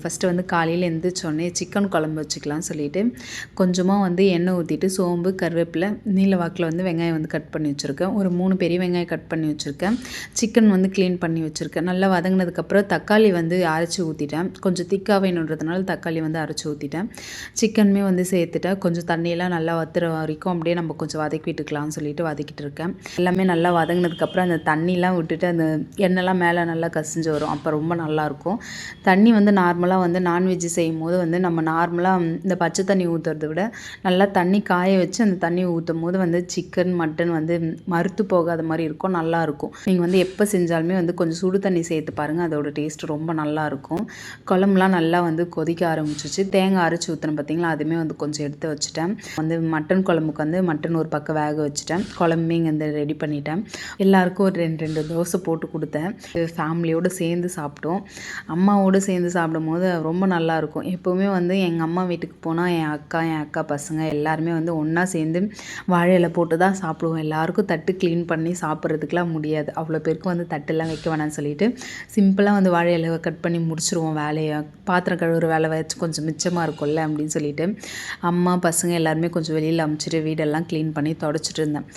First வந்து காலையில் எழுந்திரிச்சோடனே chicken குழம்பு வச்சுக்கலாம்னு சொல்லிட்டு கொஞ்சமாக வந்து எண்ணெய் ஊற்றிட்டு சோம்பு கருவேப்பிலை நீல வாக்கில் வந்து வெங்காயம் வந்து கட் பண்ணி வச்சுருக்கேன். ஒரு 3 பெரிய வெங்காயம் கட் பண்ணி வச்சுருக்கேன். சிக்கன் வந்து க்ளீன் பண்ணி வச்சுருக்கேன். நல்லா வதங்கினதுக்கப்புறம் தக்காளி வந்து அரைச்சி ஊற்றிட்டேன். கொஞ்சம் திக்காக வேணுன்றதுனால தக்காளி வந்து அரைச்சி ஊற்றிட்டேன். சிக்கனுமே வந்து சேர்த்துட்டேன். கொஞ்சம் தண்ணியெல்லாம் நல்லா வத்துற வரைக்கும் அப்படியே நம்ம கொஞ்சம் வதக்கி விட்டுக்கலாம்னு சொல்லிட்டு வதக்கிட்டு இருக்கேன். எல்லாமே நல்லா வதங்கினதுக்கப்புறம் அந்த தண்ணிலாம் விட்டுட்டு அந்த எண்ணெய்லாம் மேலே நல்லா கசிஞ்சு வரும். அப்போ ரொம்ப நல்லாயிருக்கும். தண்ணி வந்து நார்மலாக வந்து நான்வெஜ் செய்யும்போது வந்து நம்ம நார்மலாக இந்த பச்சை தண்ணி ஊற்றுறத விட நல்லா தண்ணி காய வச்சு அந்த தண்ணி ஊற்றும் போது வந்து சிக்கன் மட்டன் வந்து மறுத்து போகாத மாதிரி இருக்கும், நல்லாயிருக்கும். நீங்கள் வந்து எப்போ செஞ்சாலுமே வந்து கொஞ்சம் சுடு தண்ணி சேர்த்து பாருங்கள், அதோட டேஸ்ட் ரொம்ப நல்லாயிருக்கும். குழம்புலாம் நல்லா வந்து கொதிக்க ஆரம்பிச்சிச்சு. தேங்காய் அரைச்சி ஊற்றினேன் பார்த்தீங்களா, அதுவுமே வந்து கொஞ்சம் எடுத்து வச்சுட்டேன். வந்து மட்டன் குழம்புக்கு வந்து மட்டன் ஒரு பக்கம் வேக வச்சுட்டேன். குழம்புமே இங்கே வந்து ரெடி பண்ணிட்டேன். எல்லாருக்கும் ஒரு 2 தோசை போட்டு கொடுத்தேன். ஃபேமிலியோடு சேர்ந்து சாப்பிட்டோம். அம்மாவோடு சேர்ந்து சாப்பிடும்போது ரொம்ப நல்லாயிருக்கும். எப்போவுமே வந்து எங்கள் அம்மா வீட்டுக்கு போனால் என் அக்கா பசங்க எல்லாருமே வந்து ஒன்றா சேர்ந்து வாழை இலை போட்டு தான் சாப்பிடுவோம். எல்லாருக்கும் தட்டு க்ளீன் பண்ணி சாப்பிட்றதுக்கெலாம் முடியாது. அவ்வளோ பேருக்கு வந்து தட்டெல்லாம் வைக்க வேணாம்னு சொல்லிட்டு சிம்பிளாக வந்து வாழை இலை கட் பண்ணி முடிச்சுருவோம் வேலையை. பாத்திரம் கழுவுற வேலை வச்சு கொஞ்சம் மிச்சமாக இருக்கும்ல அப்படின்னு சொல்லிட்டு அம்மா பசங்க எல்லாருமே கொஞ்சம் வெளியில் அமுச்சிட்டு வீடெல்லாம் க்ளீன் பண்ணி தொடச்சிட்டு இருந்தேன்.